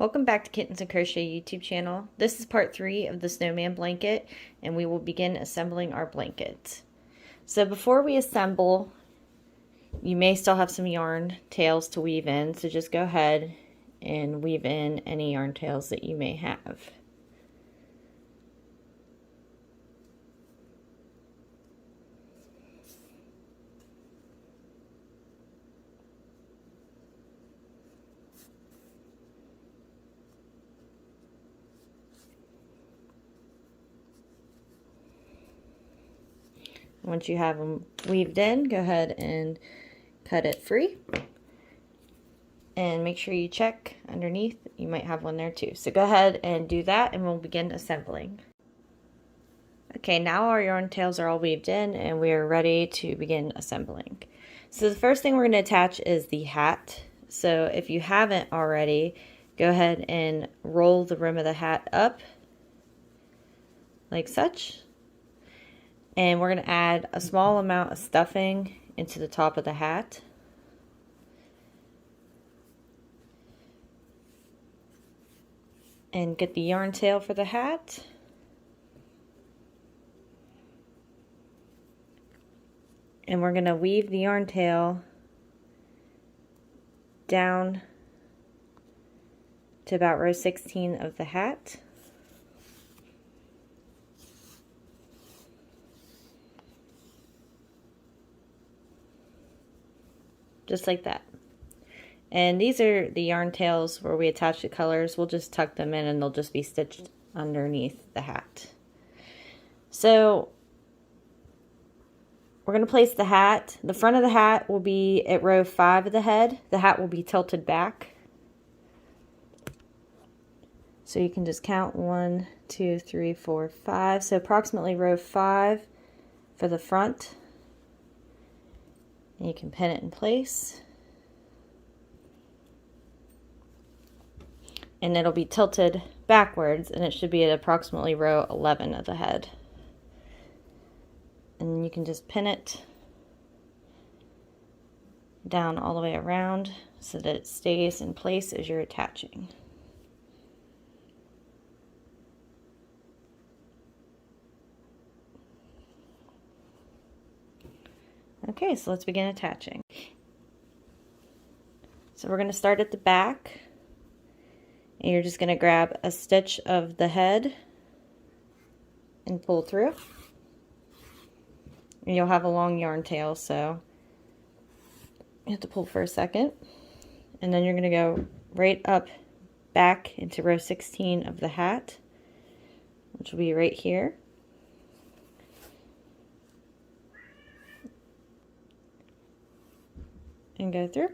Welcome back to Kittens and Crochet YouTube channel. This is part 3 of the snowman blanket, and we will begin assembling our blanket. So before we assemble, you may still have some yarn tails to weave in, so just go ahead and weave in any yarn tails that you may have. Once you have them weaved in, go ahead and cut it free. And make sure you check underneath. You might have one there too. So go ahead and do that and we'll begin assembling. Okay, now our yarn tails are all weaved in and we are ready to begin assembling. So the first thing we're going to attach is the hat. So if you haven't already, go ahead and roll the rim of the hat up like such. And we're going to add a small amount of stuffing into the top of the hat. And get the yarn tail for the hat. And we're going to weave the yarn tail down to about row 16 of the hat. Just like that. And these are the yarn tails where we attach the colors. We'll just tuck them in and they'll just be stitched underneath the hat. So we're going to place the hat. The front of the hat will be at row 5 of the head. The hat will be tilted back. So you can just count 1, 2, 3, 4, 5. So approximately row 5 for the front. And you can pin it in place. And it'll be tilted backwards, and it should be at approximately row 11 of the head. And you can just pin it down all the way around so that it stays in place as you're attaching. Okay, so let's begin attaching. So we're going to start at the back, and you're just going to grab a stitch of the head and pull through. And you'll have a long yarn tail, so you have to pull for a second. And then you're going to go right up back into row 16 of the hat, which will be right here. And go through.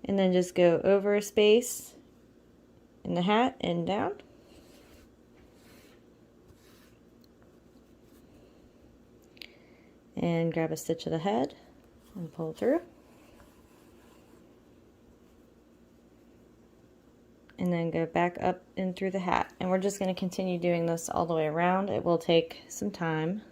And then just go over a space in the hat and down. And grab a stitch of the head and pull through. And then go back up and through the hat. And we're just going to continue doing this all the way around. It will take some time.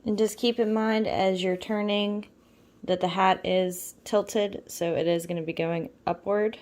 And just keep in mind as you're turning that the hat is tilted, so it is going to be going upward.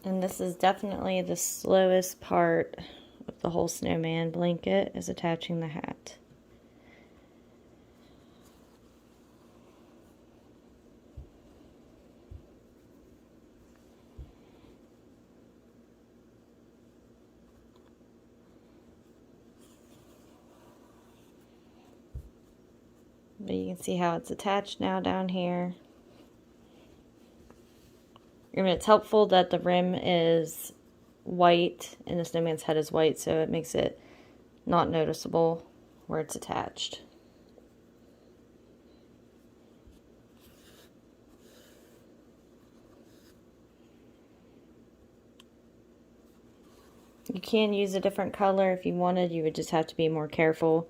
And this is definitely the slowest part of the whole snowman blanket, is attaching the hat. But you can see how it's attached now down here. And it's helpful that the rim is white and the snowman's head is white, so it makes it not noticeable where it's attached. You can use a different color if you wanted. You would just have to be more careful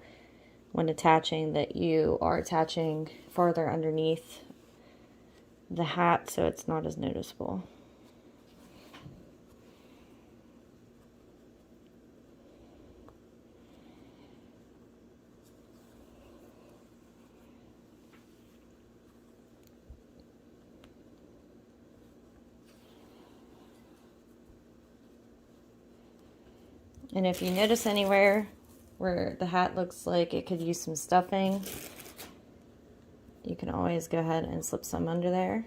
when attaching that you are attaching farther underneath the hat so it's not as noticeable. And if you notice anywhere where the hat looks like it could use some stuffing, you can always go ahead and slip some under there,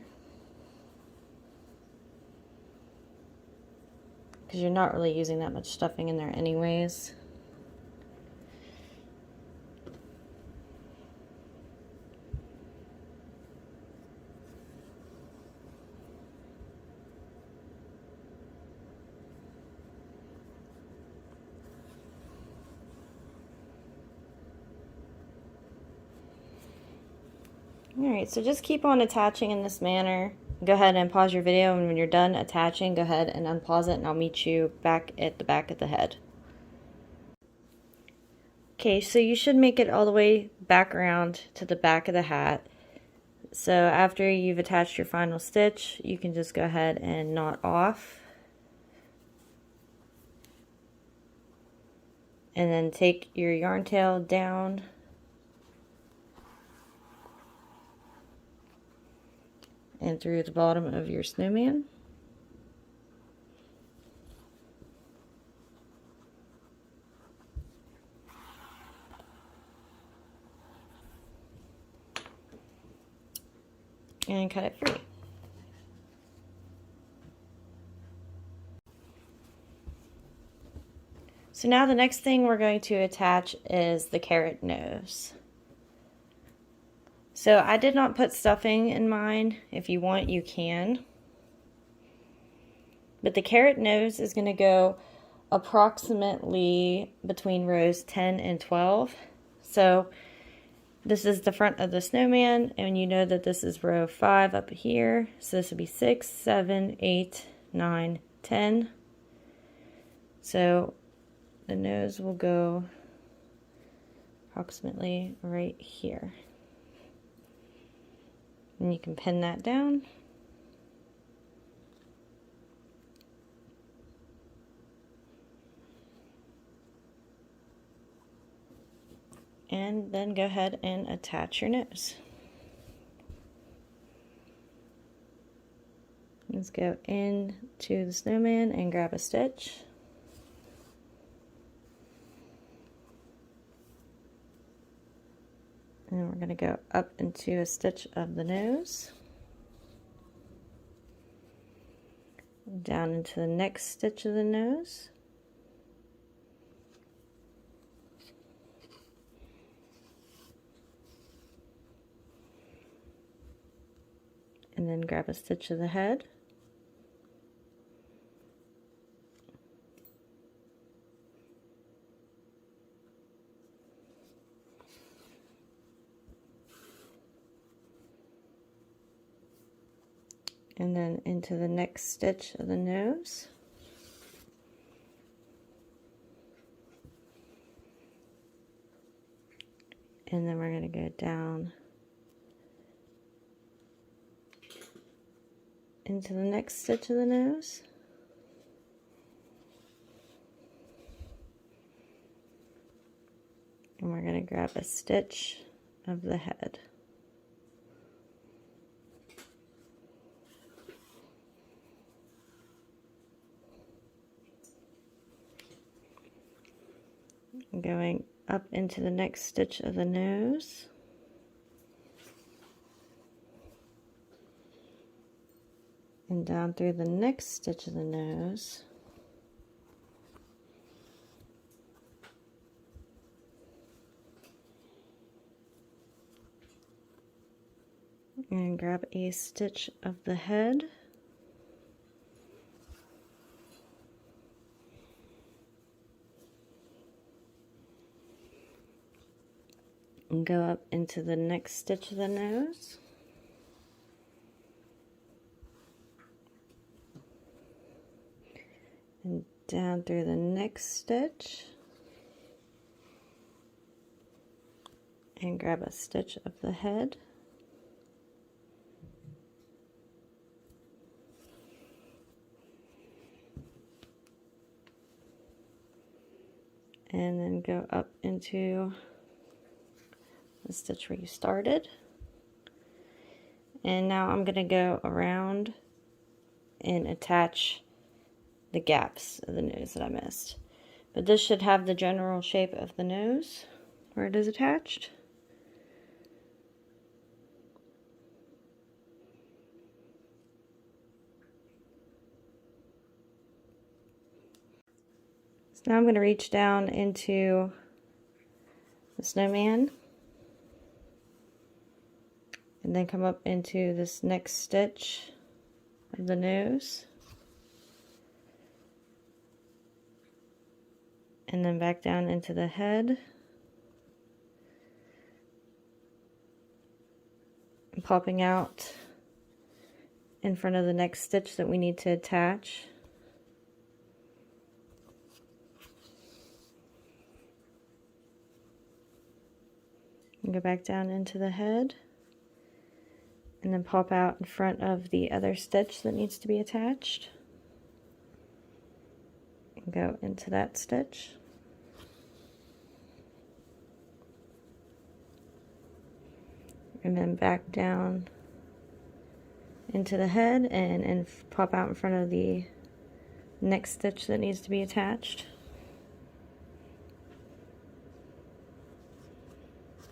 because you're not really using that much stuffing in there anyways. Alright, so just keep on attaching in this manner. Go ahead and pause your video, and when you're done attaching, go ahead and unpause it, and I'll meet you back at the back of the head. Okay, so you should make it all the way back around to the back of the hat. So after you've attached your final stitch, you can just go ahead and knot off. And then take your yarn tail down and through the bottom of your snowman. And cut it free. So now the next thing we're going to attach is the carrot nose. So I did not put stuffing in mine. If you want, you can. But the carrot nose is going to go approximately between rows 10 and 12. So this is the front of the snowman, and you know that this is row 5 up here. So this would be 6, 7, 8, 9, 10. So the nose will go approximately right here. And you can pin that down. And then go ahead and attach your nose. Let's go into the snowman and grab a stitch. And we're going to go up into a stitch of the nose, down into the next stitch of the nose, and then grab a stitch of the head. And then into the next stitch of the nose. And then we're going to go down into the next stitch of the nose. And we're going to grab a stitch of the head. I'm going up into the next stitch of the nose. And down through the next stitch of the nose. And grab a stitch of the head. And go up into the next stitch of the nose. And down through the next stitch. And grab a stitch of the head. And then go up into the stitch where you started. And now I'm going to go around and attach the gaps of the nose that I missed. But this should have the general shape of the nose where it is attached. So now I'm going to reach down into the snowman and then come up into this next stitch of the nose and then back down into the head and popping out in front of the next stitch that we need to attach. And go back down into the head and then pop out in front of the other stitch that needs to be attached and go into that stitch. And then back down into the head and pop out in front of the next stitch that needs to be attached.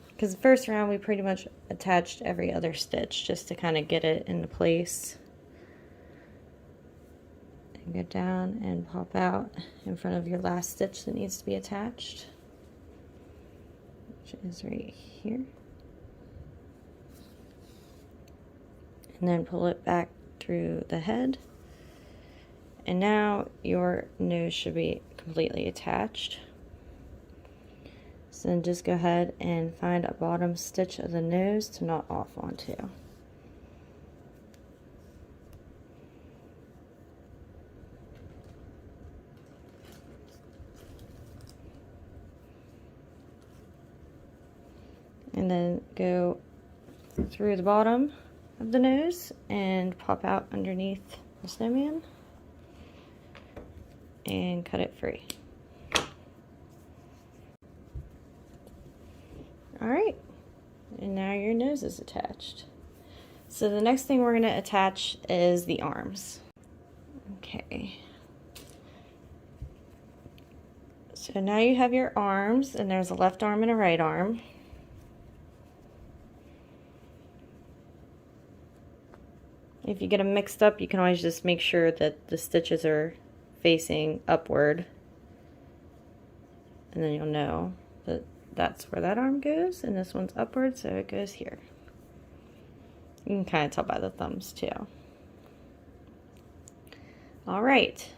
Because the first round we pretty much attached every other stitch just to kind of get it into place. And go down and pop out in front of your last stitch that needs to be attached, which is right here. And then pull it back through the head. And now your nose should be completely attached. So then just go ahead and find a bottom stitch of the nose to knot off onto. And then go through the bottom of the nose and pop out underneath the snowman and cut it free. Alright, and now your nose is attached. So the next thing we're going to attach is the arms. Okay. So now you have your arms, and there's a left arm and a right arm. If you get them mixed up, you can always just make sure that the stitches are facing upward, and then you'll know that that's where that arm goes, and this one's upward, so it goes here. You can kind of tell by the thumbs too. Alright,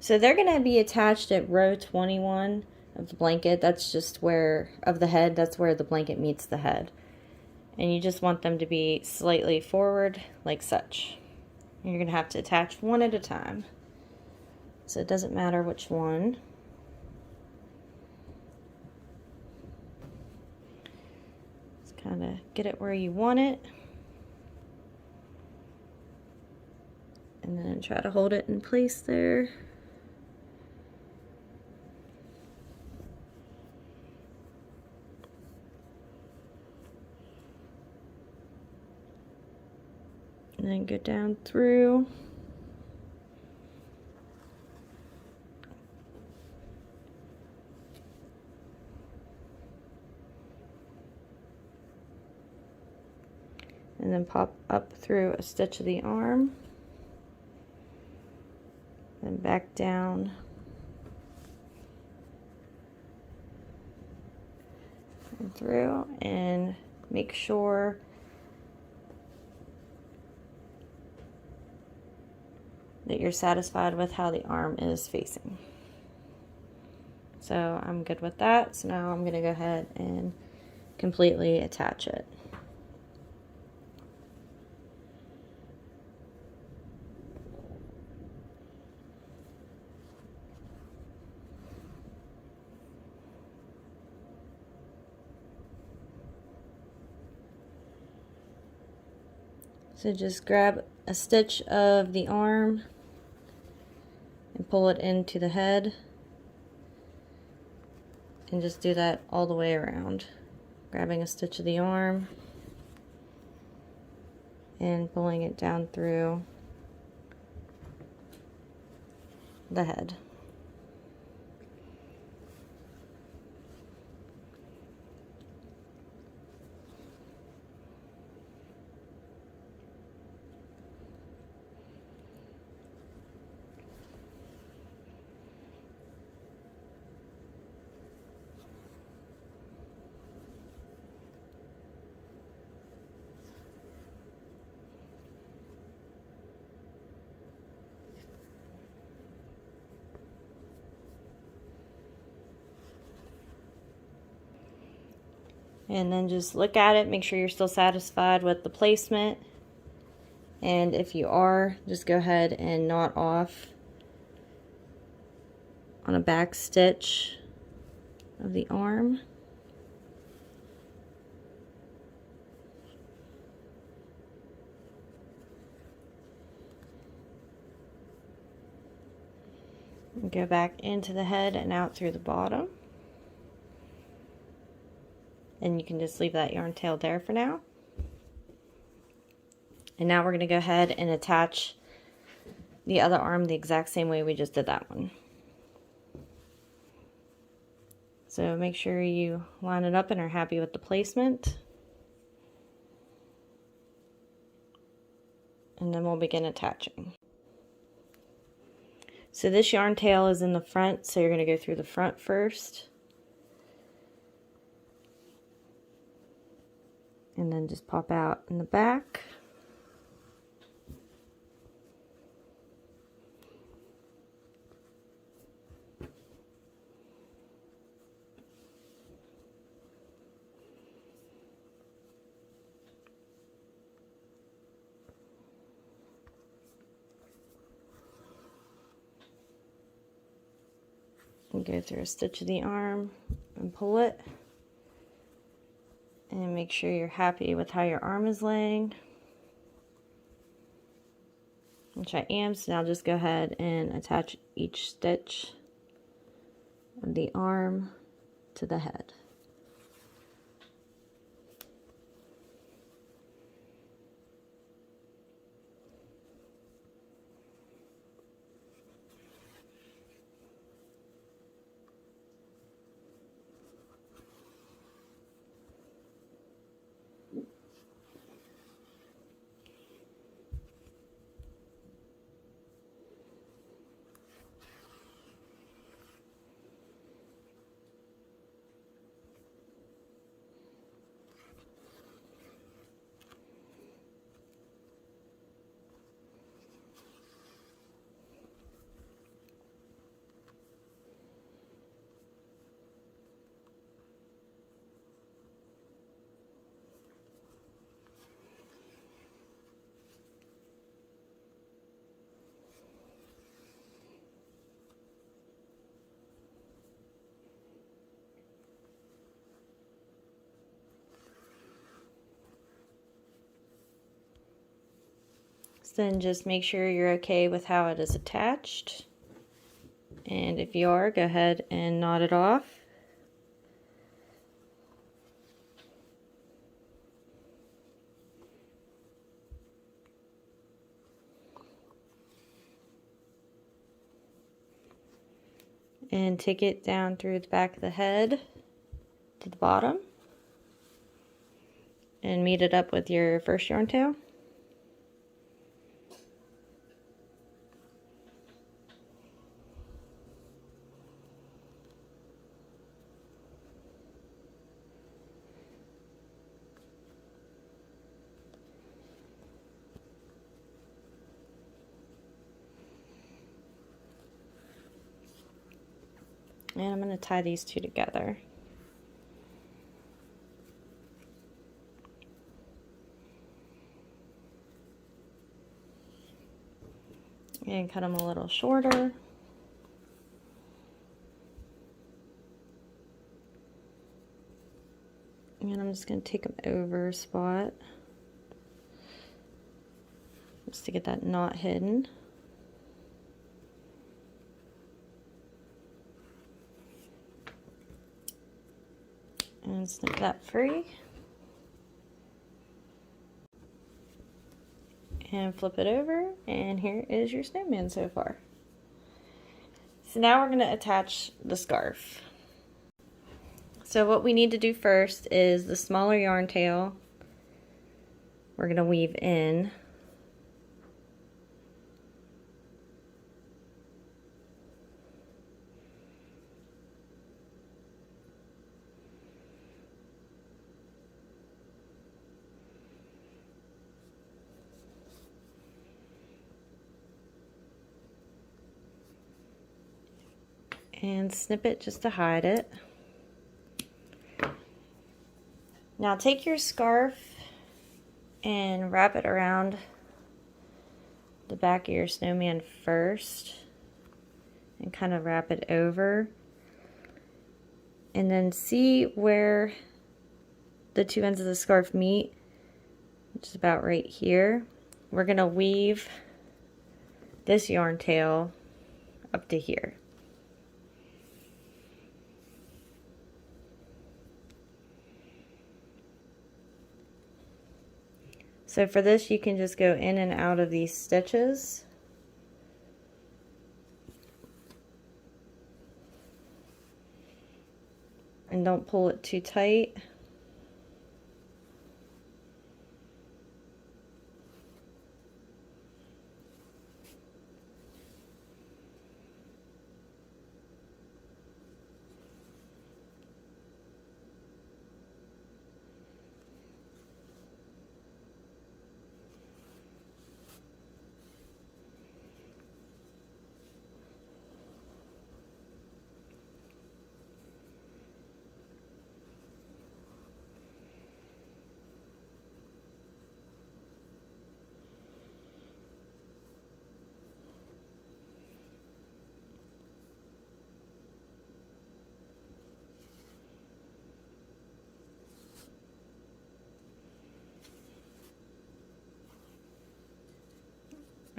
so they're going to be attached at row 21 of the blanket. That's just where, of the head, that's where the blanket meets the head. And you just want them to be slightly forward, like such. And you're going to have to attach one at a time. So it doesn't matter which one. Just kind of get it where you want it. And then try to hold it in place there. And then go down through. and then pop up through a stitch of the arm, then back down and through, and make sure that you're satisfied with how the arm is facing. So I'm good with that. So now I'm going to go ahead and completely attach it. So just grab a stitch of the arm and pull it into the head, and just do that all the way around, grabbing a stitch of the arm and pulling it down through the head. And then just look at it, make sure you're still satisfied with the placement. And if you are, just go ahead and knot off on a back stitch of the arm. And go back into the head and out through the bottom. And you can just leave that yarn tail there for now. And now we're going to go ahead and attach the other arm the exact same way we just did that one. So make sure you line it up and are happy with the placement. And then we'll begin attaching. So this yarn tail is in the front, so you're going to go through the front first. And then just pop out in the back. And go through a stitch of the arm and pull it. And make sure you're happy with how your arm is laying, which I am. So now just go ahead and attach each stitch of the arm to the head. Then just make sure you're okay with how it is attached. And if you are, go ahead and knot it off. And take it down through the back of the head to the bottom. and meet it up with your first yarn tail. And I'm going to tie these two together. And cut them a little shorter. And I'm just going to take them over a spot just to get that knot hidden. And snip that free. And flip it over, and here is your snowman so far. So now we're going to attach the scarf. So what we need to do first is the smaller yarn tail we're going to weave in. And snip it just to hide it. Now take your scarf and wrap it around the back of your snowman first and kind of wrap it over, and then see where the two ends of the scarf meet, which is about right here. We're going to weave this yarn tail up to here. So for this, you can just go in and out of these stitches. And don't pull it too tight.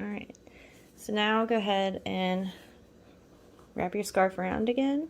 Alright, so now go ahead and wrap your scarf around again.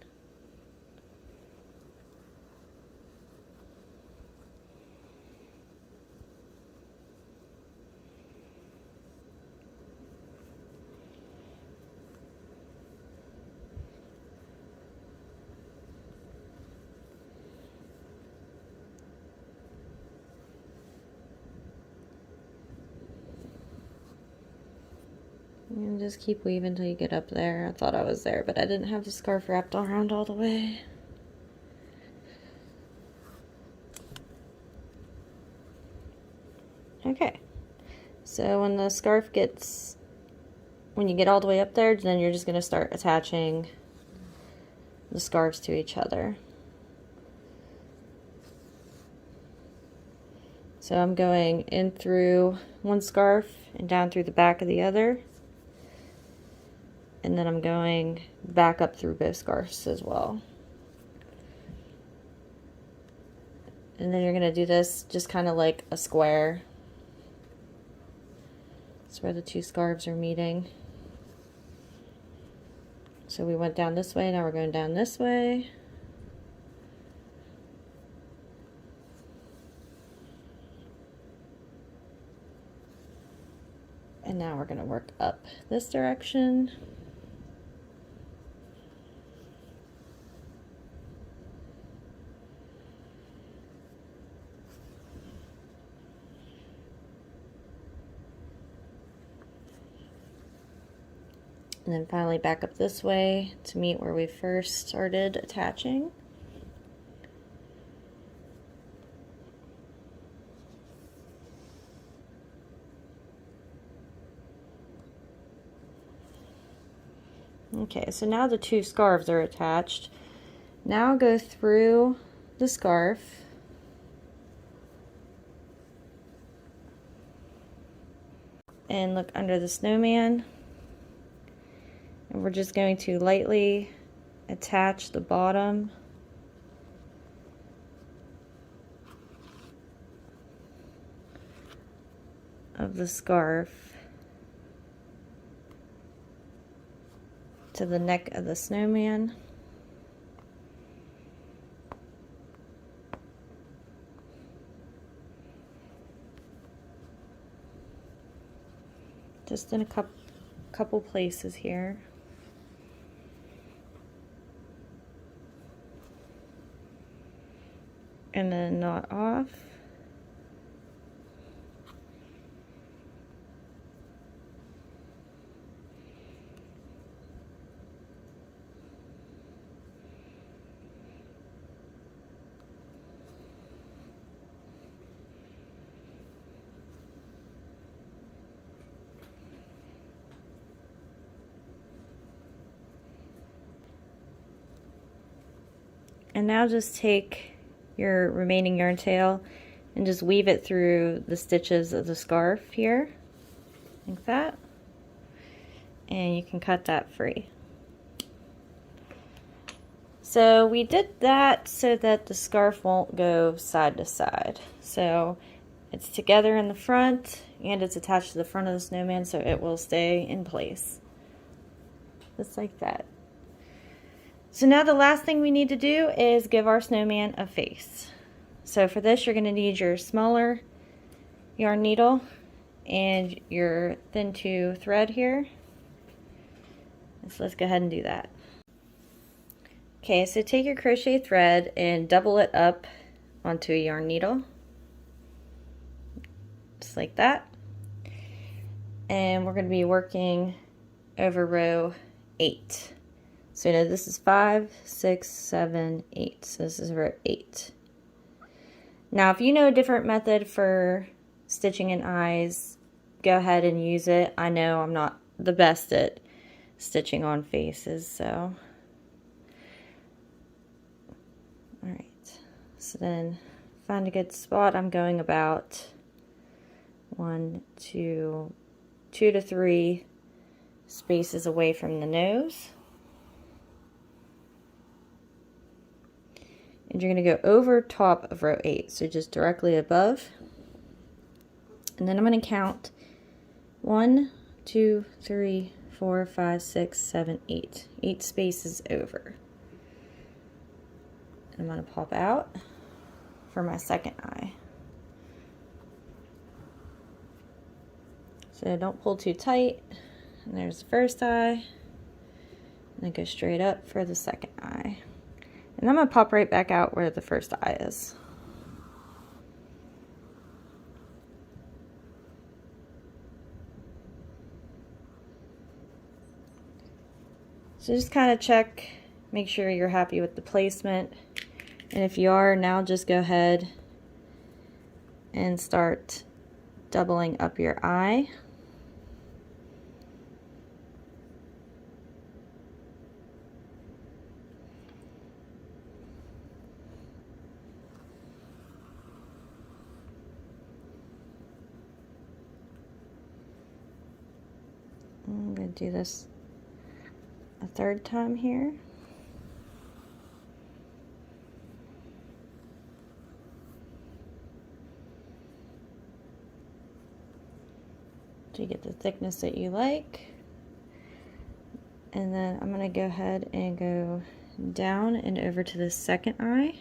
And just keep weaving until you get up there. I thought I was there, but I didn't have the scarf wrapped around all the way. Okay, so when the scarf gets, when you get all the way up there, then you're just going to start attaching the scarves to each other. So I'm going in through one scarf and down through the back of the other. And then I'm going back up through both scarves as well. And then you're going to do this just kind of like a square. That's where the two scarves are meeting. So we went down this way, now we're going down this way. And now we're going to work up this direction. And then finally back up this way to meet where we first started attaching. Okay, so now the two scarves are attached. Now go through the scarf and look under the snowman. And we're just going to lightly attach the bottom of the scarf to the neck of the snowman. Just in a couple places here. And then knot off. And now just take your remaining yarn tail and just weave it through the stitches of the scarf here, like that. And you can cut that free. So we did that so that the scarf won't go side to side. So it's together in the front and it's attached to the front of the snowman, so it will stay in place. Just like that. So now the last thing we need to do is give our snowman a face. So for this, you're going to need your smaller yarn needle and your thin 2 thread here. So let's go ahead and do that. Okay, so take your crochet thread and double it up onto a yarn needle. Just like that. And we're going to be working over row 8. So you know this is 5, 6, 7, 8. So this is row 8. Now if you know a different method for stitching in eyes, go ahead and use it. I know I'm not the best at stitching on faces, so. Alright, so then find a good spot. I'm going about 2 to 3 spaces away from the nose. And you're going to go over top of row 8, so just directly above. And then I'm going to count 1, 2, 3, 4, 5, 6, 7, 8. 8 spaces over. I'm going to pop out for my second eye. So don't pull too tight. And there's the first eye. And then go straight up for the second eye. And I'm going to pop right back out where the first eye is. So just kind of check, make sure you're happy with the placement. And if you are, now just go ahead and start doubling up your eye. I'm going to do this a third time here. So you get the thickness that you like. And then I'm going to go ahead and go down and over to the second eye.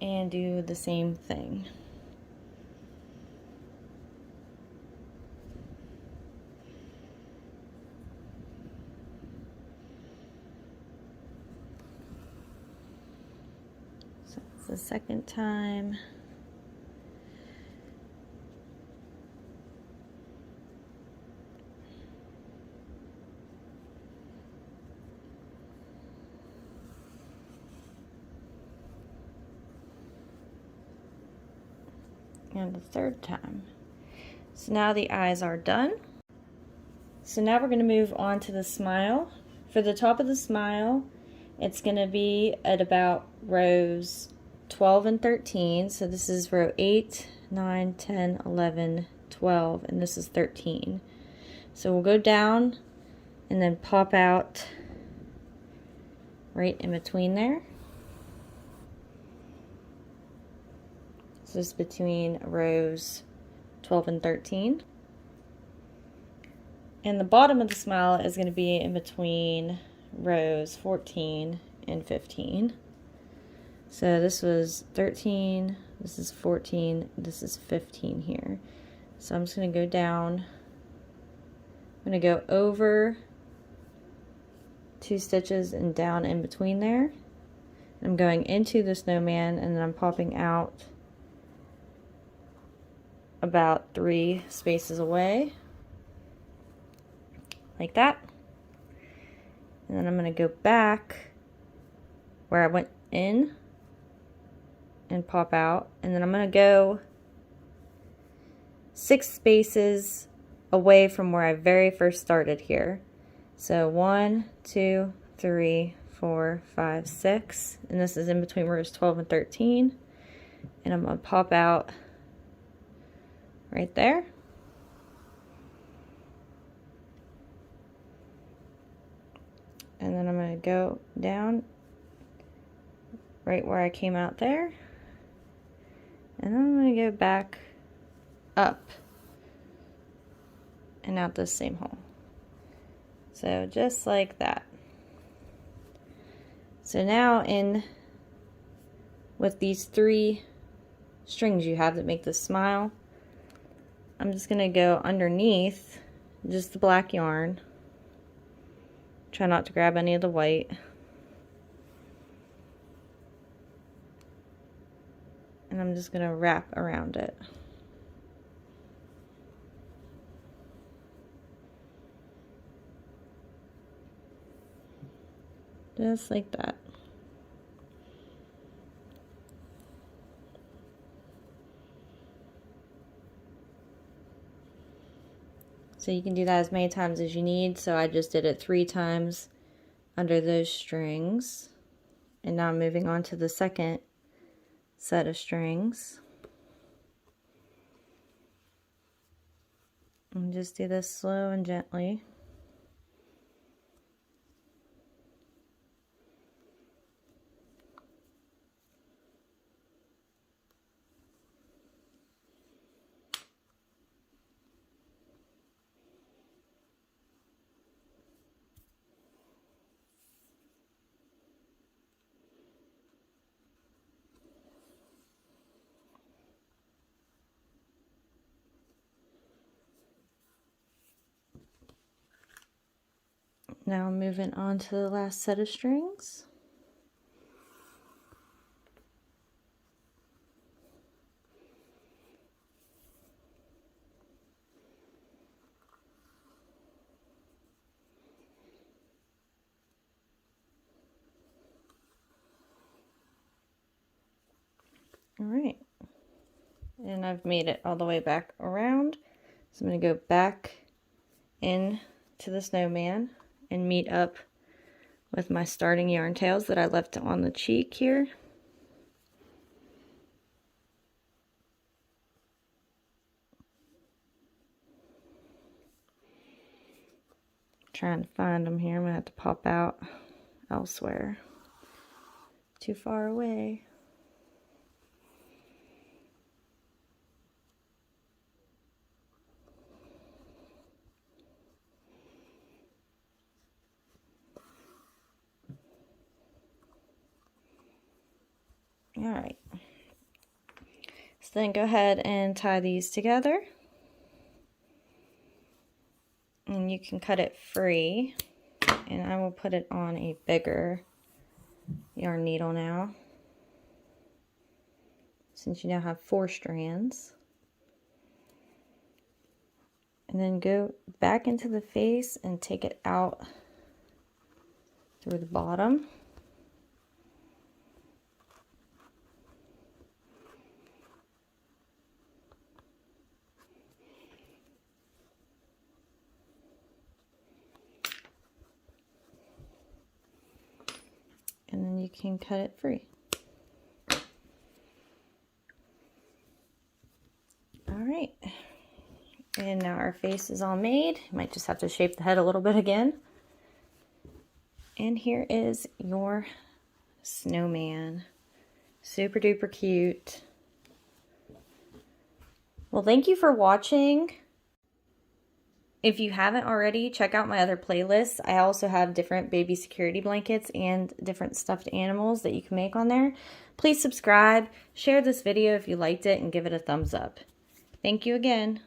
And do the same thing. So It's the second time. And the third time. So now the eyes are done. So now we're going to move on to the smile. For the top of the smile, it's going to be at about rows 12 and 13. So this is row 8, 9, 10, 11, 12, and this is 13. So we'll go down and then pop out right in between there. So it's between rows 12 and 13. And the bottom of the smile is going to be in between rows 14 and 15. So this was 13, this is 14, this is 15 here. So I'm just going to go down. I'm going to go over 2 stitches and down in between there. I'm going into the snowman and then I'm popping out about 3 spaces away, like that. And then I'm going to go back where I went in and pop out, and then I'm going to go 6 spaces away from where I very first started here. So 1, 2, 3, 4, 5, 6, and this is in between rows 12 and 13, and I'm going to pop out right there. And then I'm going to go down right where I came out there. And then I'm going to go back up and out this same hole. So just like that. So now with these 3 strings you have that make this smile, I'm just going to go underneath just the black yarn. Try not to grab any of the white. And I'm just going to wrap around it. Just like that. So you can do that as many times as you need. So I just did it 3 times under those strings. And now I'm moving on to the second set of strings. And just do this slow and gently. Now I'm moving on to the last set of strings. All right, and I've made it all the way back around. So I'm going to go back in to the snowman and meet up with my starting yarn tails that I left on the cheek here. Trying to find them here. I'm going to have to pop out elsewhere. Too far away. Alright, so then go ahead and tie these together, and you can cut it free, and I will put it on a bigger yarn needle now. since you now have 4 strands. And then go back into the face and take it out through the bottom. And then you can cut it free. All right. And now our face is all made. You might just have to shape the head a little bit again. And here is your snowman. Super duper cute. Well, thank you for watching. If you haven't already, check out my other playlists. I also have different baby security blankets and different stuffed animals that you can make on there. Please subscribe, share this video if you liked it, and give it a thumbs up. Thank you again.